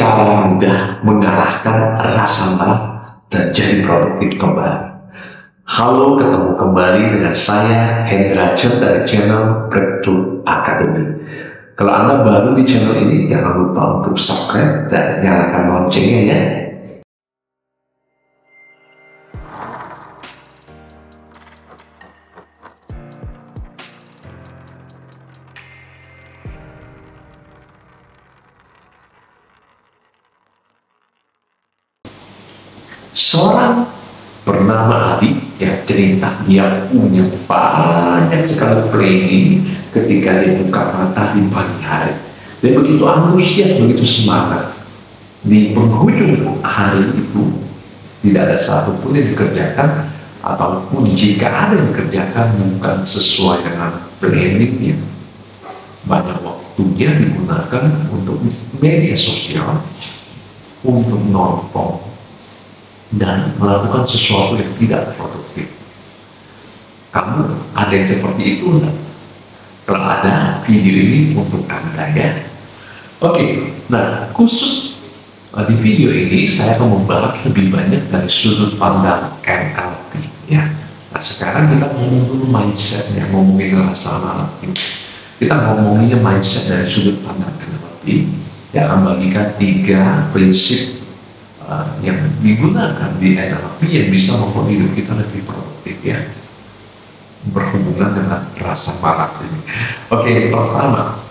Cara mudah mengalahkan rasa malas dan jadi produktif kembali. Halo, ketemu kembali dengan saya Hendra Chen dari channel Breakthrough Academy. Kalau Anda baru di channel ini, jangan lupa untuk subscribe dan nyalakan loncengnya ya. Seorang bernama Adi yang cerita dia punya banyak sekali planning ketika dia buka mata di pagi hari. Dia begitu antusias, begitu semangat. Di penghujung hari itu tidak ada satupun yang dikerjakan, ataupun jika ada yang dikerjakan bukan sesuai dengan planningnya. Banyak waktunya digunakan untuk media sosial, untuk nonton, dan melakukan sesuatu yang tidak produktif. Kamu ada yang seperti itu enggak? Kalau ada, video ini untuk Anda ya. Oke, nah khusus di video ini saya akan membahas lebih banyak dari sudut pandang NLP ya. Nah sekarang kita ngomong dulu mindsetnya, ngomongin rasa malas ini. Kita ngomonginnya mindset dari sudut pandang NLP. Yang akan bagikan 3 prinsip yang digunakan di NLP yang bisa membuat hidup kita lebih produktif ya, berhubungan dengan rasa malas ini. Oke, pertama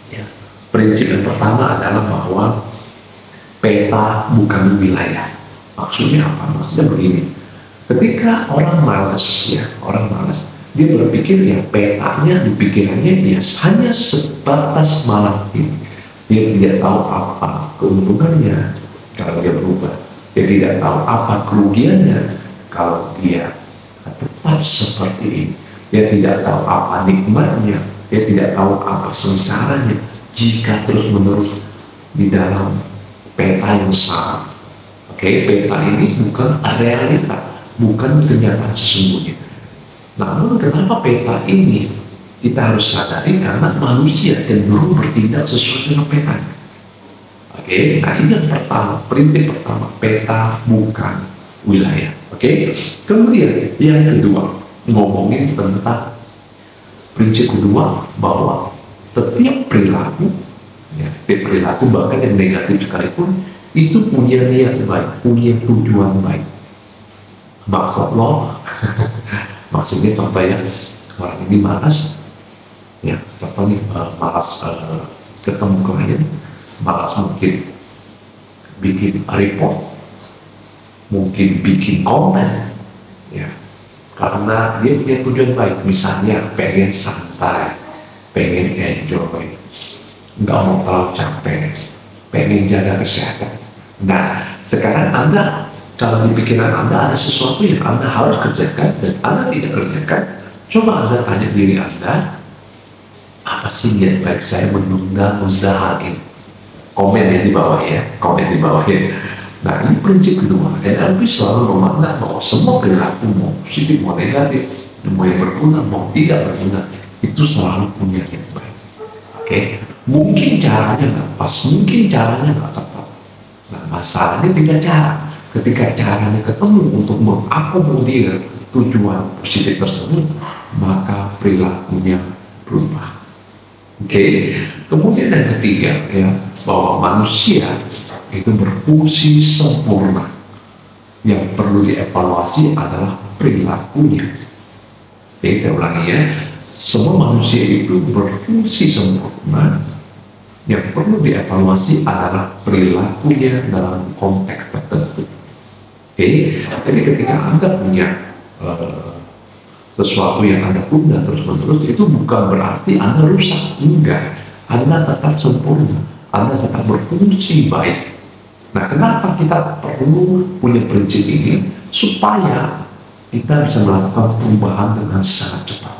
ya, prinsip yang pertama adalah bahwa peta bukan wilayah. Maksudnya apa? Maksudnya begini, ketika orang malas ya, dia berpikir ya petanya di pikirannya ya hanya sebatas malas ini. Dia tidak tahu apa keuntungannya kalau dia berubah. Dia tidak tahu apa kerugiannya kalau dia tetap seperti ini. Dia tidak tahu apa nikmatnya. Dia tidak tahu apa sengsaranya jika terus-menerus di dalam peta yang sama. Oke, peta ini bukan realita, bukan kenyataan sesungguhnya. Namun kenapa peta ini kita harus sadari? Karena manusia cenderung bertindak sesuai dengan petanya. Oke, nah ini yang pertama, prinsip pertama, peta bukan wilayah. Oke, kemudian yang kedua, ngomongin tentang prinsip kedua bahwa setiap perilaku, ya, setiap perilaku bahkan yang negatif sekalipun itu punya niat baik, punya tujuan baik. Maksud lo, maksudnya contoh ya, orang ini malas, ya contohnya malas ketemu klien, malas mungkin bikin report, mungkin bikin konten ya, karena dia punya tujuan baik, misalnya pengen santai, pengen enjoy, nggak mau terlalu capek, pengen jaga kesehatan. Nah sekarang Anda, kalau di pikiran Anda ada sesuatu yang Anda harus kerjakan dan Anda tidak kerjakan, coba Anda tanya diri Anda, apa sih niat baik saya menunda-nunda hal ini? Komen ya di bawah ya, komen di bawah ya. Nah ini prinsip kedua, NLP selalu memandang bahwa semua perilaku, mau positif mau negatif, mau yang berguna mau tidak berguna, itu selalu punya yang baik. Oke, mungkin caranya nggak pas, mungkin caranya nggak tepat. Nah masalahnya 3 cara. Ketika caranya ketemu untuk mengakomodir tujuan positif tersebut, maka perilakunya berubah. Oke, kemudian yang ketiga ya, bahwa manusia itu berfungsi sempurna. Yang perlu dievaluasi adalah perilakunya. Oke, saya ulangi ya, semua manusia itu berfungsi sempurna. Yang perlu dievaluasi adalah perilakunya dalam konteks tertentu. Oke, jadi ketika Anda punya sesuatu yang Anda tunda terus-menerus, itu bukan berarti Anda rusak, enggak. Anda tetap sempurna, Anda tetap berfungsi baik. Nah, kenapa kita perlu punya prinsip ini? Supaya kita bisa melakukan perubahan dengan sangat cepat.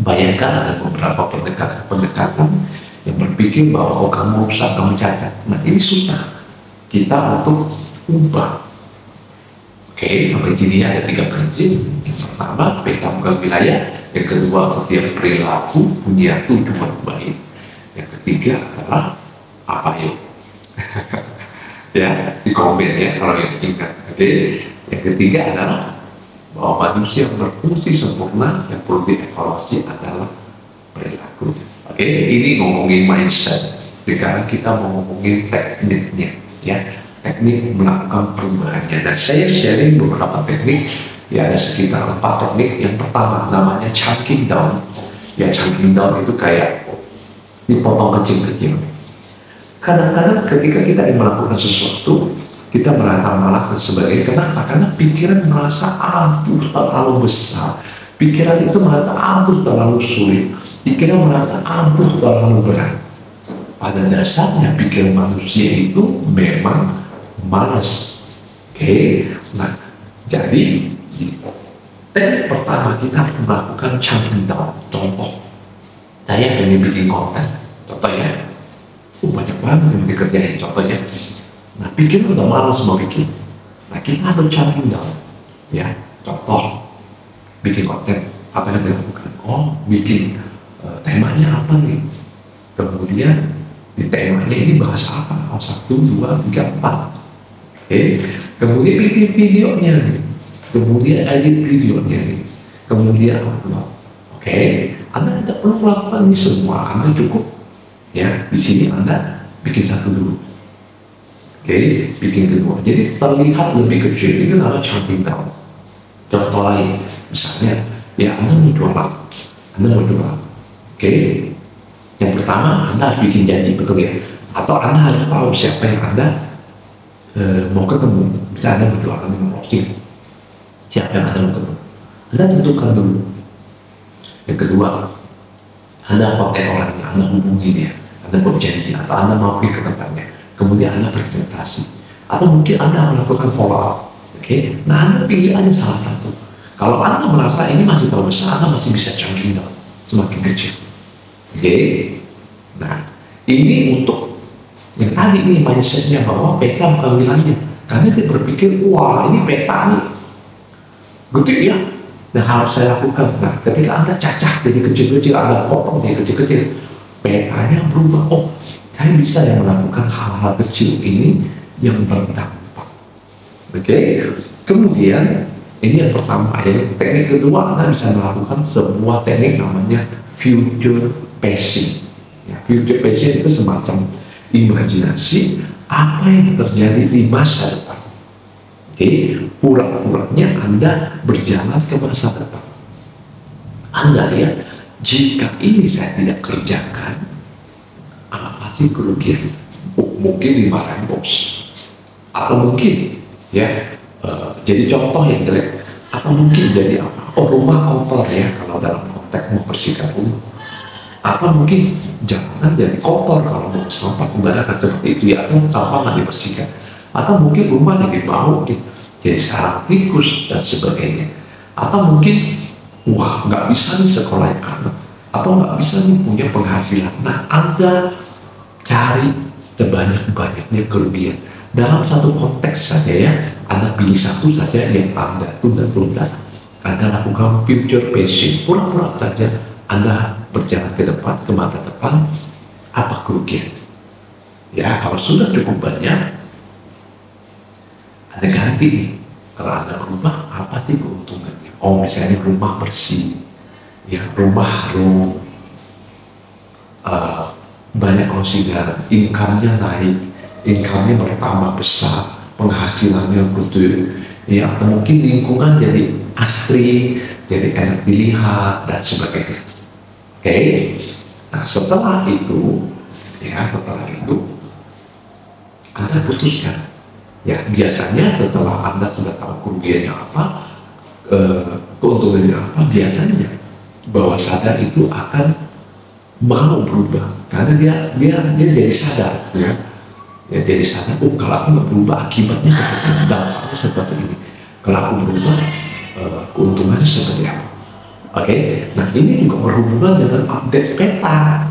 Bayangkan ada beberapa pendekatan yang berpikir bahwa oh kamu rusak, kamu cacat. Nah, ini susah kita untuk ubah. Oke, sampai sini ada 3 prinsip. Yang pertama, peta bukan wilayah. Yang kedua, setiap perilaku punya tujuan baik. Yang ketiga adalah apa yuk? Ya, di komen ya kalau yang ketiga. Oke, yang ketiga adalah bahwa manusia berfungsi sempurna, yang perlu dievaluasi adalah perilaku. Oke, ini ngomongin mindset. Sekarang kita mau ngomongin tekniknya, ya, teknik melakukan perubahannya. Dan saya sharing beberapa teknik, ya ada sekitar 4 teknik. Yang pertama namanya chunking down. Ya, chunking down itu kayak dipotong kecil-kecil. Kadang-kadang ketika kita ingin melakukan sesuatu, kita merasa malas dan sebagainya. Kenapa? Karena pikiran merasa aduh terlalu besar. Pikiran itu merasa aduh terlalu sulit. Pikiran merasa aduh terlalu berat. Pada dasarnya pikiran manusia itu memang malas. Oke? Nah, jadi teknik pertama kita harus melakukan chunking down. Contoh, saya pengen bikin konten. Contohnya, banyak banget yang dikerjain. Contohnya, nah bikin udah malas mau bikin. Nah kita harus chunking down. Ya, contoh, bikin konten. Apa yang dilakukan? Oh, bikin temanya apa nih? Kemudian di temanya ini bahas apa? Oh, 1, 2, 3, 4. Oke. Kemudian bikin videonya nih. Kemudian edit videonya nih. Kemudian upload. Oke. Anda tidak perlu melakukan ini semua. Anda cukup ya, di sini Anda bikin 1 dulu. Oke, bikin kedua. Jadi terlihat lebih kecil. Itu namanya chunking down. Contoh lain, misalnya, ya Anda mau jualan. Oke, yang pertama Anda harus bikin janji, betul ya? Atau Anda harus tahu siapa yang Anda mau ketemu. Misalnya Anda mau jualan, Anda mau closing. Siapa yang Anda mau ketemu? Anda tentukan dulu. Yang kedua, Anda kontak orangnya, Anda hubungi dia. Anda berjanji, atau Anda mampir ke tempatnya, kemudian Anda presentasi, atau mungkin Anda melakukan follow up. Oke, nah Anda pilih aja salah satu. Kalau Anda merasa ini masih terlalu besar, Anda masih bisa chunking down, semakin kecil. Oke, nah ini untuk yang tadi nih mindsetnya bahwa peta bukan wilayahnya, karena dia berpikir wah ini peta nih, gede ya. Nah harus saya lakukan. Nah ketika Anda cacah jadi kecil-kecil, Anda potong jadi kecil-kecil, petanya berubah. Oh, saya bisa yang melakukan hal-hal kecil ini yang berdampak. Oke. Kemudian ini yang pertama ya. Teknik kedua, Anda bisa melakukan sebuah teknik namanya future pacing. Ya, future pacing itu semacam imajinasi apa yang terjadi di masa depan. Oke, pura-puranya Anda berjalan ke masa depan. Anda lihat, jika ini saya tidak kerjakan, apa sih kerugian? Oh, mungkin dimarahin bos, atau mungkin ya jadi contoh yang jelek, atau mungkin jadi apa? Oh, rumah kotor ya kalau dalam konteks membersihkan rumah, atau mungkin jalanan jadi kotor kalau mau sampah sembarangan seperti itu ya, atau sampah nggak dibersihkan, atau mungkin rumah jadi bau, jadi sarang tikus dan sebagainya, atau mungkin wah nggak bisa nih sekolah anak, atau nggak bisa nih punya penghasilan. Nah Anda cari sebanyak-banyaknya kerugian dalam satu konteks saja ya. Anda pilih satu saja yang Anda tunda-tunda. Anda lakukan future pacing, pura-pura saja Anda berjalan ke depan, ke mata depan. Apa kerugian? Ya kalau sudah cukup banyak, Anda ganti nih. Kalau Anda berubah, apa sih keuntungannya? Oh misalnya rumah bersih, ya rumah harum, banyak oksigen, income-nya naik, income-nya bertambah besar, penghasilannya gede, ya atau mungkin lingkungan jadi asri, jadi enak dilihat dan sebagainya. Oke, nah setelah itu Anda putuskan. Ya biasanya setelah Anda sudah tahu kerugiannya apa, keuntungannya apa, biasanya bawah sadar itu akan mau berubah karena dia jadi sadar ya jadi sadar, oh kalau aku nggak berubah akibatnya seperti ini, dampaknya seperti ini, kalau aku berubah keuntungannya seperti apa. Oke, nah ini juga berhubungan dengan update peta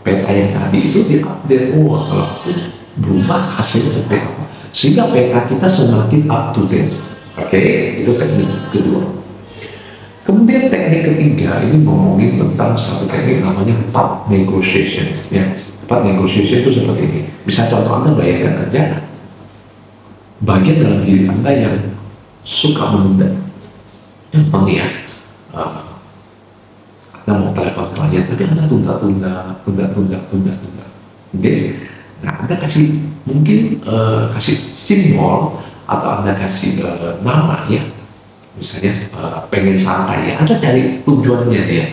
yang tadi itu diupdate. Oh kalau aku berubah hasilnya seperti apa, sehingga peta kita semakin up to date. Oke, itu teknik kedua. Kemudian teknik ketiga ini ngomongin tentang satu teknik namanya path negotiation. Ya, path negotiation itu seperti ini. Bisa contoh Anda bayangkan aja, bagian dalam diri Anda yang suka menunda. Contohnya ya, Anda mau telepon klien, tapi Anda tunda. Oke? Nah, Anda kasih mungkin kasih simbol atau Anda kasih nama ya, misalnya pengen santai ya, Anda cari tujuannya dia.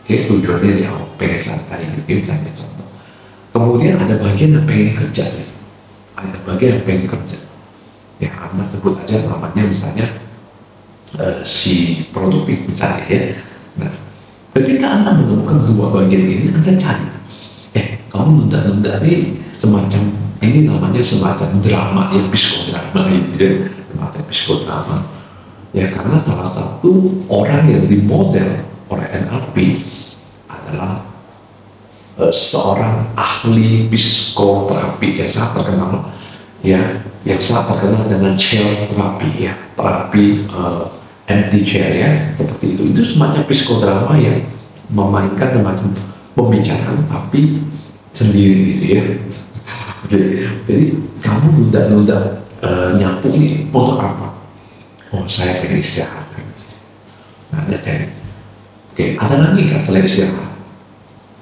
Oke, tujuannya dia pengen santai gitu, misalnya contoh. Kemudian ada bagian yang pengen kerja ya. Ada bagian yang pengen kerja. Ya, Anda sebut aja namanya misalnya si produktif misalnya ya. Nah, ketika Anda menemukan dua bagian ini, Anda cari. Kamu nunda-nunda nih semacam ini namanya semacam drama ya, psikodrama gitu ya, semacam psikodrama. Ya, karena salah satu orang yang dimodel oleh NLP adalah seorang ahli psikoterapi yang sangat terkenal ya, yang sangat terkenal dengan chair terapi ya, terapi empty chair ya, seperti itu. Itu semacam psikodrama yang memainkan semacam pembicaraan tapi sendiri gitu ya. Oke, jadi kamu nunda-nunda nyapu nih untuk apa? Oh, saya pengen istirahat. Nah, Anda cari. Oke, ada lagi kan selain istirahat?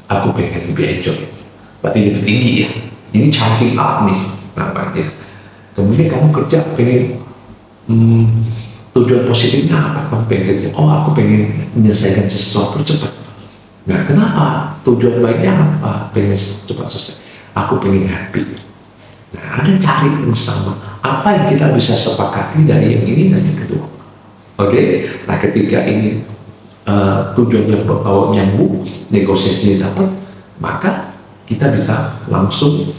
Aku pengen lebih enjoy, berarti lebih tinggi ya. Ini jumping up nih namanya. Kemudian kamu kerja pengen tujuan positifnya apa? Kamu pengen kerja, oh aku pengen menyelesaikan sesuatu cepat. Nah, kenapa? Tujuan baiknya apa? Pengen cepat selesai. Aku pengen happy. Nah, Anda cari yang sama. Apa yang kita bisa sepakati dari yang ini dan yang kedua? Oke. Nah, ketika ini tujuannya nyambung, negosiasinya dapat, maka kita bisa langsung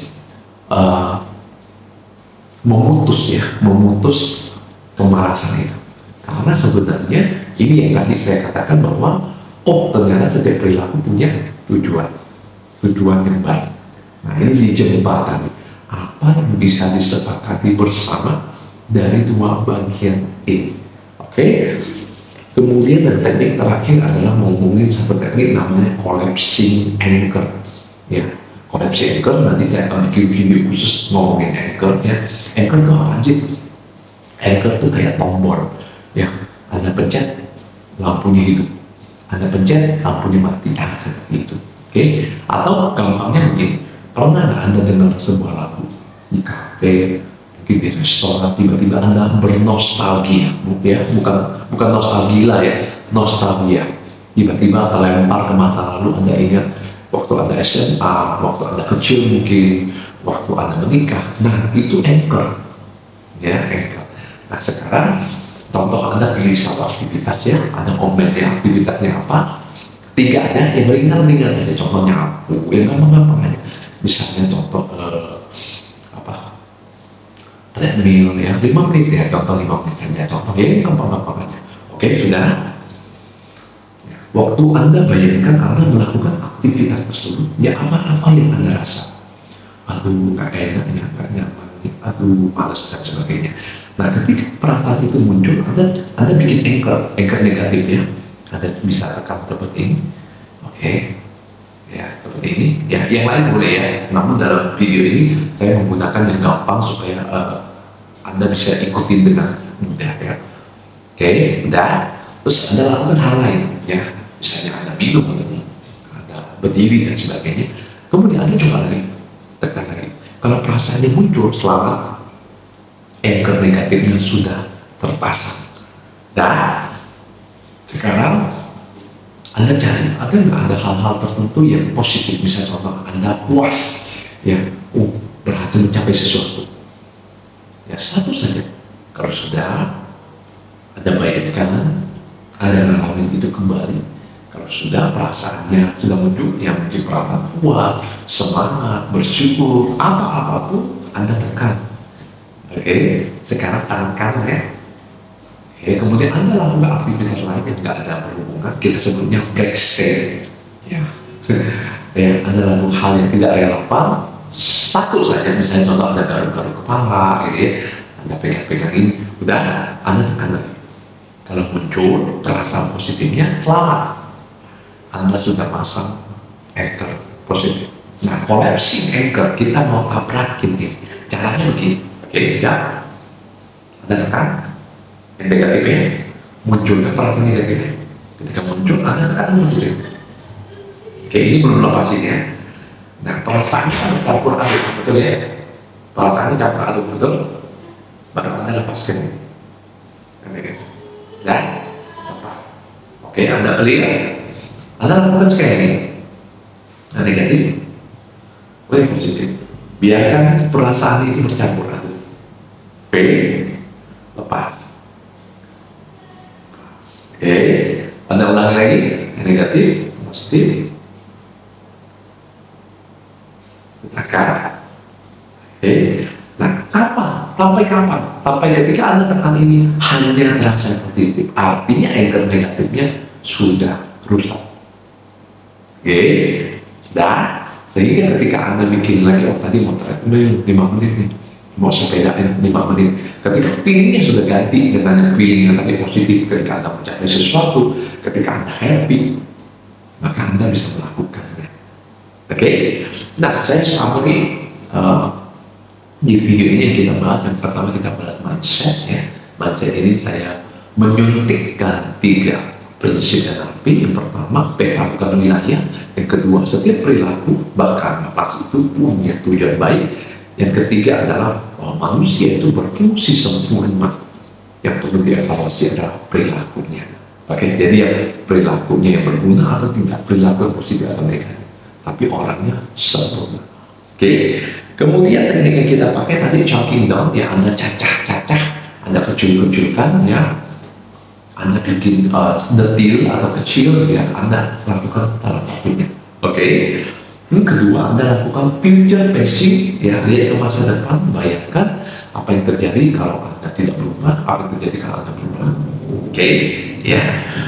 memutus pemalasan itu. Karena sebenarnya ini yang tadi saya katakan bahwa ternyata setiap perilaku punya tujuan yang baik. Nah, ini di jembatan apa yang bisa disepakati bersama dari dua bagian ini. Oke. Kemudian dan teknik terakhir adalah ngomongin satu teknik namanya collapsing anchor. Ya, collapsing anchor nanti saya akan bikin video khusus ngomongin anchor ya. Anchor itu apa sih? Anchor itu kayak tombol. Ya, Anda pencet lampunya hidup. Anda pencet lampunya mati. Nah, seperti itu. Oke? Atau gampangnya begini. Pernah nggak Anda dengar sebuah lagu di kafe, mungkin di restoran, tiba-tiba Anda bernostalgia, ya, bukan nostalgia ya, nostalgia. Tiba-tiba terlempar ke masa lalu, Anda ingat waktu Anda SMA, waktu Anda kecil mungkin, waktu Anda menikah. Nah, itu anchor, ya, anchor. Nah, sekarang contoh Anda pilih satu aktivitas ya, Anda komen ya aktivitasnya apa, 3 aja, yang ringan-ringan aja, contohnya aku, yang gampang-gampang aja. Misalnya contoh treadmill ya, 5 menit ya, contoh 5 menit saja, contoh ya, ini gampang-gampang aja. Oke, sudah. Waktu Anda bayangkan Anda melakukan aktivitas tersebut, ya apa-apa yang Anda rasa. Aduh, nggak enak ya, nggak nyaman, aduh, malas dan sebagainya. Nah, ketika perasaan itu muncul, Anda bikin anchor negatif ya. Anda bisa tekan tempat ini, oke. Ya, seperti ini. Ya, yang lain boleh ya. Namun dalam video ini saya menggunakan yang gampang supaya Anda bisa ikutin dengan mudah ya. Oke, udah. Terus Anda lakukan hal lain ya. Misalnya Anda minum, Anda berdiri dan sebagainya. Kemudian Anda coba lagi, tekan lagi. Kalau perasaannya muncul, selamat. Anchor negatifnya sudah terpasang. Dan sekarang Anda cari, ada hal-hal tertentu yang positif, bisa contoh Anda puas, ya, berhasil mencapai sesuatu. Ya, satu saja. Kalau sudah, Anda bayangkan, Anda ngalamin itu kembali. Kalau sudah perasaannya sudah muncul, yang mungkin perasaan puas, semangat, bersyukur, atau apapun, Anda tekan. Oke, sekarang tangan kanan ya. Kemudian Anda lakukan aktivitas lain yang nggak ada berhubungan, kita sebutnya break state. Ya, ya, Anda lakukan hal yang tidak relevan, satu saja, misalnya contoh Anda garuk-garuk kepala, gitu ya, Anda pegang-pegang ini, udah Anda tekan lagi. Kalau muncul perasaan positifnya, selamat, Anda sudah pasang anchor positif. Nah, collapsing anchor, kita mau tabrakin ini. Caranya begini, oke, siap? Anda tekan yang negatifnya, munculnya perasaan negatifnya. Ketika muncul, Anda tekan munculnya. Oke, ini belum lepas ini ya. Nah, perasaannya campur aduk, betul ya? Perasaannya campur aduk, betul? Baru Anda lepaskan ini. Negatif. Dan apa? Oke, Anda clear. Anda lakukan sekali ini. Nah, negatif, positif. Biarkan perasaan ini bercampur aduk. Oke, lepas. Oke, Anda ulangi lagi. Yang negatif, positif. Tekan. Oke. Nah, kapan? Sampai kapan? Sampai ketika Anda tekan ini hanya terasa positif. Artinya anchor negatifnya sudah rusak. Oke, sudah. Sehingga ketika Anda bikin lagi, tadi mau treadmill 5 menit nih, mau sepedain 5 menit. Ketika feelingnya sudah ganti dengan feeling yang tadi positif, ketika Anda mencapai sesuatu, ketika Anda happy, maka Anda bisa melakukannya. Oke. Nah, saya summary di video ini yang kita bahas. Yang pertama kita bahas mindset ya. Mindset ini saya menyuntikkan 3 prinsip NLP. Yang pertama, peta bukan wilayah. Yang kedua, setiap perilaku bahkan napas itu punya tujuan baik. Yang ketiga adalah manusia itu berfungsi sempurna. Yang perlu dievaluasi adalah perilakunya. Oke, jadi yang perilakunya yang berguna atau tidak, perilaku yang positif atau negatif, tapi orangnya sempurna. Oke. Kemudian teknik yang kita pakai tadi chunking down ya, Anda cacah-cacah, Anda kecil-kecilkan ya, Anda bikin detil atau kecil ya, Anda lakukan salah satunya. Oke. Yang kedua, Anda lakukan future pacing ya, lihat ke masa depan, bayangkan apa yang terjadi kalau Anda tidak berubah, apa yang terjadi kalau Anda berubah. Oke, ya.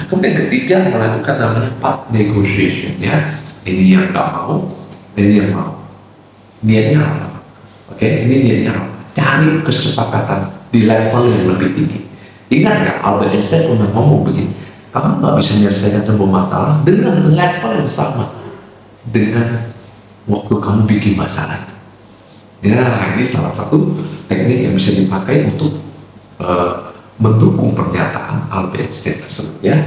Kemudian ketiga, melakukan namanya path negotiation ya. Ini yang nggak mau, ini yang mau. Niatnya apa? Oke, ini niatnya apa? Cari kesepakatan di level yang lebih tinggi. Ingat nggak, Albert Einstein pernah ngomong begini, kamu nggak bisa menyelesaikan sebuah masalah dengan level yang sama dengan waktu kamu bikin masalah itu. Ya, ini salah satu teknik yang bisa dipakai untuk mendukung pernyataan Albert Einstein tersebut ya.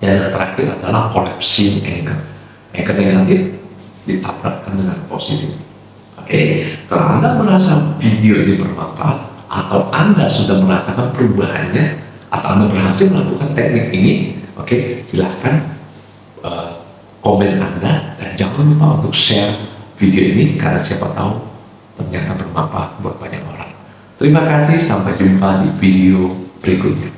Dan yang terakhir adalah collapsing anchor. Anchor negatif ditabrakkan dengan positif. Oke, kalau Anda merasa video ini bermanfaat atau Anda sudah merasakan perubahannya atau Anda berhasil melakukan teknik ini, oke, silahkan komen Anda dan jangan lupa untuk share video ini karena siapa tahu ternyata bermanfaat buat banyak orang. Terima kasih, sampai jumpa di video berikutnya.